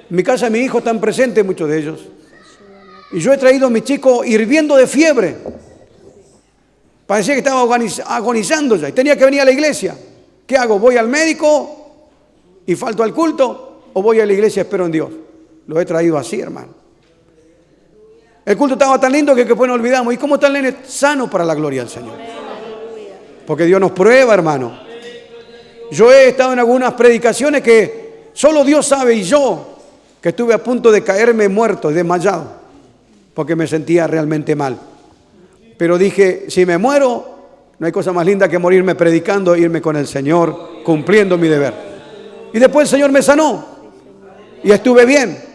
En mi casa mis hijos están presentes, muchos de ellos. Y yo he traído a mis chicos hirviendo de fiebre. Parecía que estaba agonizando ya y tenía que venir a la iglesia. ¿Qué hago? ¿Voy al médico y falto al culto? ¿O voy a la iglesia y espero en Dios? Los he traído así, hermano. El culto estaba tan lindo que después nos olvidamos. ¿Y cómo está el nene? Sano para la gloria del Señor. Porque Dios nos prueba, hermano. Yo he estado en algunas predicaciones que solo Dios sabe, y yo, que estuve a punto de caerme muerto, desmayado, porque me sentía realmente mal. Pero dije, si me muero, no hay cosa más linda que morirme predicando e irme con el Señor, cumpliendo mi deber. Y después el Señor me sanó y estuve bien.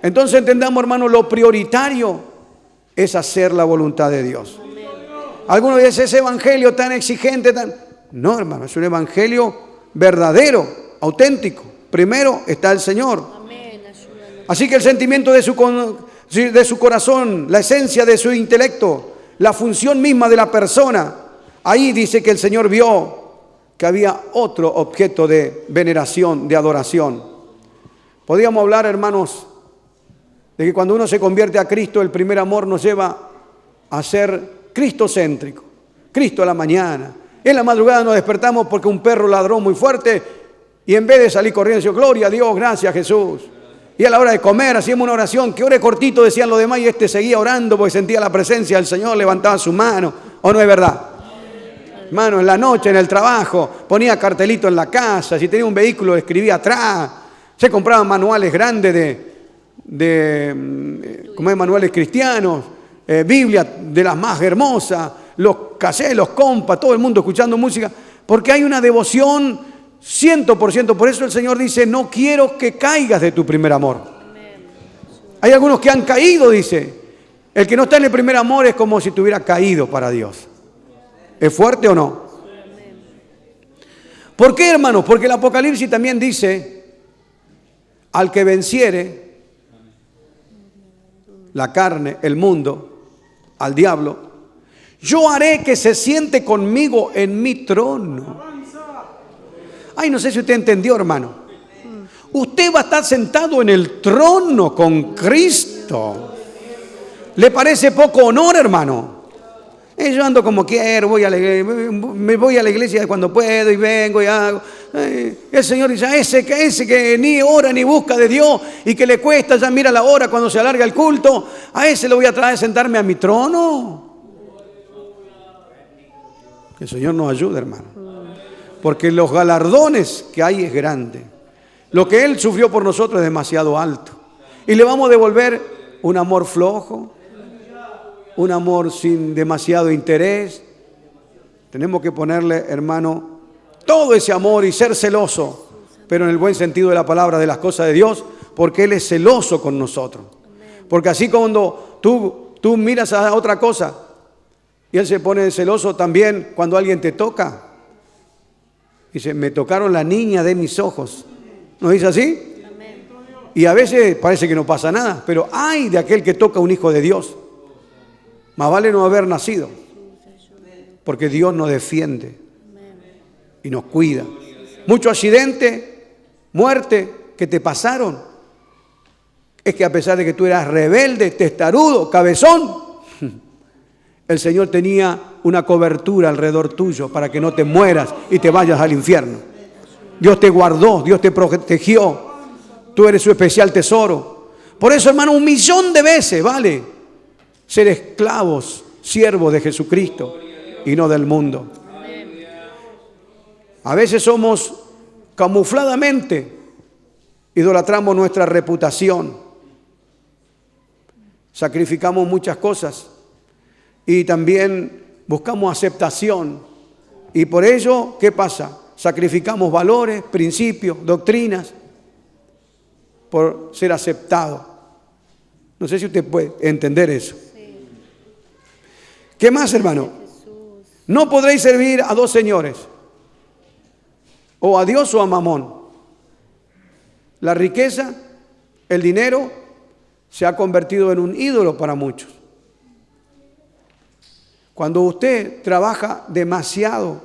Entonces entendamos, hermano, lo prioritario es hacer la voluntad de Dios. Algunos dicen, ese evangelio tan exigente, No, hermano, es un evangelio verdadero, auténtico. Primero está el Señor. Así que el sentimiento de de su corazón, la esencia de su intelecto, la función misma de la persona. Ahí dice que el Señor vio que había otro objeto de veneración, de adoración. Podríamos hablar, hermanos, de que cuando uno se convierte a Cristo, el primer amor nos lleva a ser cristocéntrico. Cristo a la mañana. En la madrugada nos despertamos porque un perro ladró muy fuerte y en vez de salir corriendo, decimos, gloria a Dios, gracias Jesús. Y a la hora de comer hacíamos una oración, que ore cortito, decían los demás, y este seguía orando porque sentía la presencia del Señor, levantaba su mano. ¿O no es verdad? Hermano, en la noche, en el trabajo, ponía cartelito en la casa, si tenía un vehículo escribía atrás, se compraban manuales grandes como manuales cristianos, Biblia de las más hermosas, los cassettes, los compas, todo el mundo escuchando música, porque hay una devoción 100%. Por eso el Señor dice, no quiero que caigas de tu primer amor. Hay algunos que han caído, dice. El que no está en el primer amor es como si tuviera caído para Dios. ¿Es fuerte o no? ¿Por qué, hermanos? Porque el Apocalipsis también dice, al que venciere la carne, el mundo, al diablo, yo haré que se siente conmigo en mi trono. Ay, no sé si usted entendió, hermano. Usted va a estar sentado en el trono con Cristo. ¿Le parece poco honor, hermano? Yo ando como quiero, me voy a la iglesia cuando puedo y vengo y hago. El Señor dice, ese que ni ora ni busca de Dios y que le cuesta, ya mira la hora cuando se alarga el culto, a ese lo voy a traer a sentarme a mi trono. Que el Señor nos ayude, hermano. Porque los galardones que hay es grande. Lo que Él sufrió por nosotros es demasiado alto. Y le vamos a devolver un amor flojo, un amor sin demasiado interés. Tenemos que ponerle, hermano, todo ese amor y ser celoso, pero en el buen sentido de la palabra, de las cosas de Dios, porque Él es celoso con nosotros. Porque así cuando tú miras a otra cosa y Él se pone celoso también cuando alguien te toca. Dice, me tocaron la niña de mis ojos. ¿No dice así? Amén. Y a veces parece que no pasa nada, pero ay de aquel que toca a un hijo de Dios. Más vale no haber nacido, porque Dios nos defiende y nos cuida. Mucho accidente, muerte que te pasaron, es que a pesar de que tú eras rebelde, testarudo, cabezón, el Señor tenía una cobertura alrededor tuyo para que no te mueras y te vayas al infierno. Dios te guardó, Dios te protegió. Tú eres su especial tesoro. Por eso, hermano, 1.000.000 de veces vale ser esclavos, siervos de Jesucristo y no del mundo. A veces somos camufladamente, idolatramos nuestra reputación. Sacrificamos muchas cosas y también buscamos aceptación. Y por ello, ¿qué pasa? Sacrificamos valores, principios, doctrinas por ser aceptado. No sé si usted puede entender eso. ¿Qué más, hermano? No podréis servir a dos señores, o a Dios o a Mamón. La riqueza, el dinero, se ha convertido en un ídolo para muchos. Cuando usted trabaja demasiado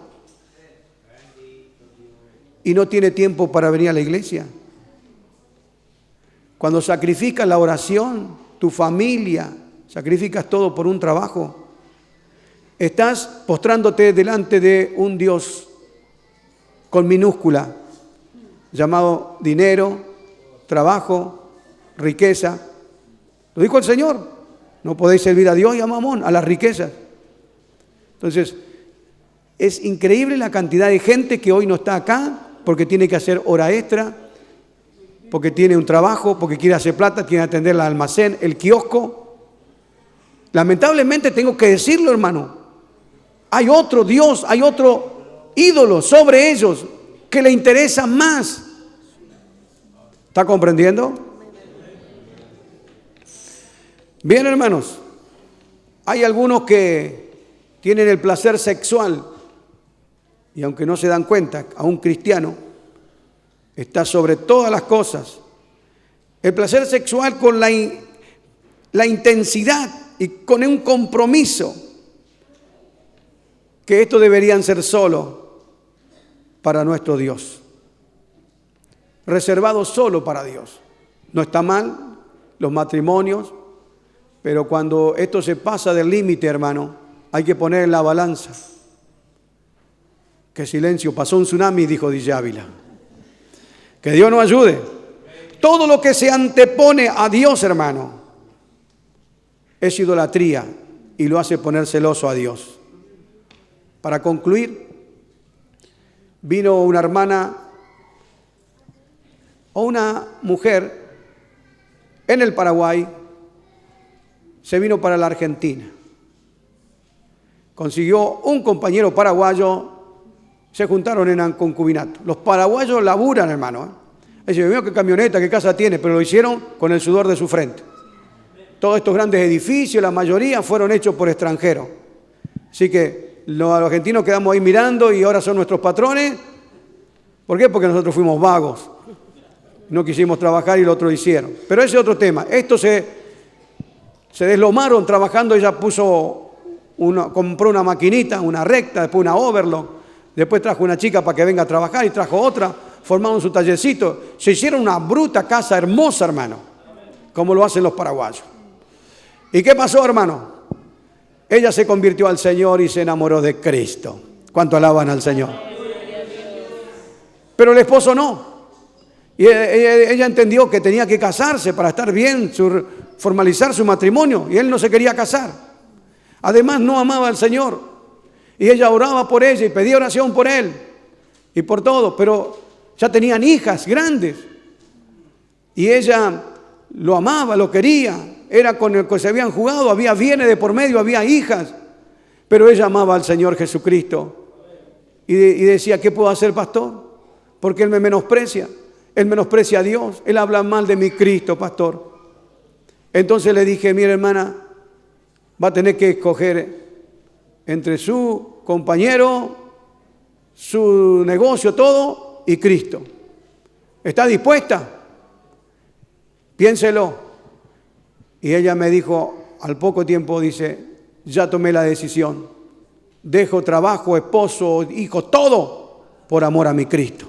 y no tiene tiempo para venir a la iglesia, cuando sacrificas la oración, tu familia, sacrificas todo por un trabajo, estás postrándote delante de un Dios con minúscula, llamado dinero, trabajo, riqueza. Lo dijo el Señor, no podéis servir a Dios y a Mamón, a las riquezas. Entonces, es increíble la cantidad de gente que hoy no está acá porque tiene que hacer hora extra, porque tiene un trabajo, porque quiere hacer plata, tiene que atender el almacén, el kiosco. Lamentablemente tengo que decirlo, hermano. Hay otro Dios, hay otro ídolo sobre ellos que le interesa más. ¿Está comprendiendo? Bien, hermanos. Hay algunos que tienen el placer sexual y aunque no se dan cuenta, a un cristiano está sobre todas las cosas. El placer sexual con la intensidad y con un compromiso que estos deberían ser solo para nuestro Dios, reservados solo para Dios. No está mal los matrimonios, pero cuando esto se pasa del límite, hermano, hay que poner en la balanza. Qué silencio, pasó un tsunami, dijo Dice Ávila. Que Dios nos ayude. Todo lo que se antepone a Dios, hermano, es idolatría y lo hace poner celoso a Dios. Para concluir, vino una hermana o una mujer en el Paraguay, se vino para la Argentina. Consiguió un compañero paraguayo, se juntaron en concubinato. Los paraguayos laburan, hermano. Dice, veo qué camioneta, qué casa tiene, pero lo hicieron con el sudor de su frente. Todos estos grandes edificios, la mayoría fueron hechos por extranjeros. Así que los argentinos quedamos ahí mirando y ahora son nuestros patrones. ¿Por qué? Porque nosotros fuimos vagos. No quisimos trabajar y lo otro hicieron. Pero ese es otro tema. Estos se deslomaron trabajando. Ella compró una maquinita, una recta, después una overlock. Después trajo una chica para que venga a trabajar y trajo otra. Formaron su tallercito. Se hicieron una bruta casa hermosa, hermano. Como lo hacen los paraguayos. ¿Y qué pasó, hermano? Ella se convirtió al Señor y se enamoró de Cristo. ¿Cuánto alaban al Señor? Pero el esposo no. Y ella entendió que tenía que casarse para estar bien, formalizar su matrimonio. Y él no se quería casar. Además no amaba al Señor. Y ella oraba por ella y pedía oración por él. Y por todo. Pero ya tenían hijas grandes. Y ella lo amaba, lo quería. Era con el que se habían jugado. Había bienes de por medio, había hijas. Pero ella amaba al Señor Jesucristo. Y decía, ¿qué puedo hacer, pastor? Porque él me menosprecia. Él menosprecia a Dios. Él habla mal de mi Cristo, pastor. Entonces le dije, mira, hermana, va a tener que escoger entre su compañero, su negocio, todo, y Cristo. ¿Está dispuesta? Piénselo. Y ella me dijo, al poco tiempo, dice, ya tomé la decisión. Dejo trabajo, esposo, hijo, todo, por amor a mi Cristo.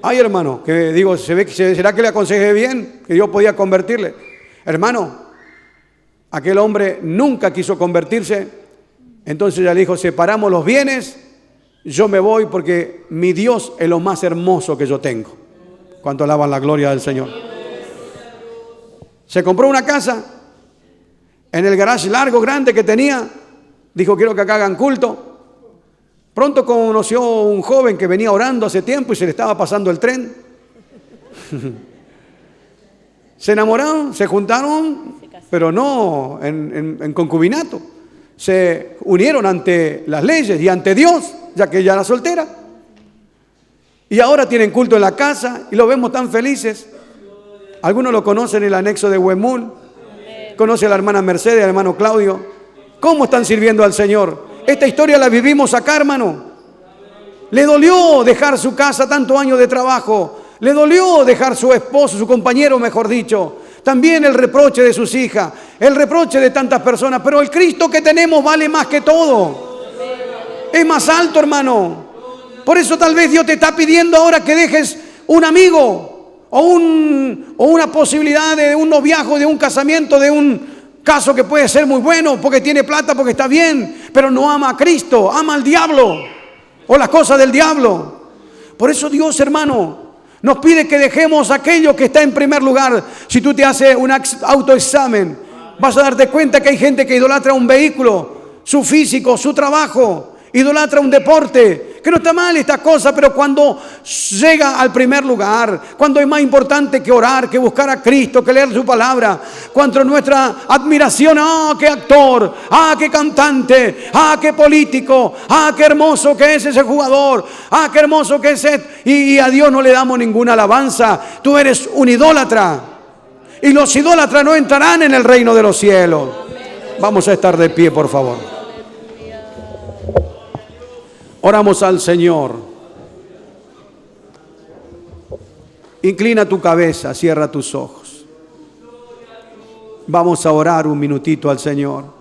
Ay, hermano, que digo, ¿será que le aconsejé bien? Que Dios podía convertirle. Hermano, aquel hombre nunca quiso convertirse. Entonces ella le dijo, separamos los bienes, yo me voy porque mi Dios es lo más hermoso que yo tengo. ¿Cuánto alaban la gloria del Señor? Se compró una casa en el garage largo, grande que tenía. Dijo, quiero que acá hagan culto. Pronto conoció a un joven que venía orando hace tiempo y se le estaba pasando el tren. Se enamoraron, se juntaron, pero no en concubinato. Se unieron ante las leyes y ante Dios, ya que ella era soltera. Y ahora tienen culto en la casa y los vemos tan felices. Algunos lo conocen en el anexo de Huemul. Conoce a la hermana Mercedes, al hermano Claudio. ¿Cómo están sirviendo al Señor? Esta historia la vivimos acá, hermano. Le dolió dejar su casa, tantos años de trabajo. Le dolió dejar su esposo, su compañero, mejor dicho. También el reproche de sus hijas, el reproche de tantas personas. Pero el Cristo que tenemos vale más que todo. Es más alto, hermano. Por eso tal vez Dios te está pidiendo ahora que dejes un amigo o una posibilidad de un noviazgo, de un casamiento, de un caso que puede ser muy bueno porque tiene plata, porque está bien, pero no ama a Cristo, ama al diablo o las cosas del diablo. Por eso Dios, hermano, nos pide que dejemos aquello que está en primer lugar. Si tú te haces un autoexamen, vas a darte cuenta que hay gente que idolatra un vehículo, su físico, su trabajo, idolatra un deporte, que no está mal esta cosa, pero cuando llega al primer lugar, cuando es más importante que orar, que buscar a Cristo, que leer su palabra, cuando nuestra admiración, qué actor, qué cantante, qué político, qué hermoso que es ese jugador, qué hermoso que es y a Dios no le damos ninguna alabanza. Tú eres un idólatra y los idólatras no entrarán en el reino de los cielos. Vamos a estar de pie, por favor. Oramos al Señor. Inclina tu cabeza, cierra tus ojos. Vamos a orar un minutito al Señor.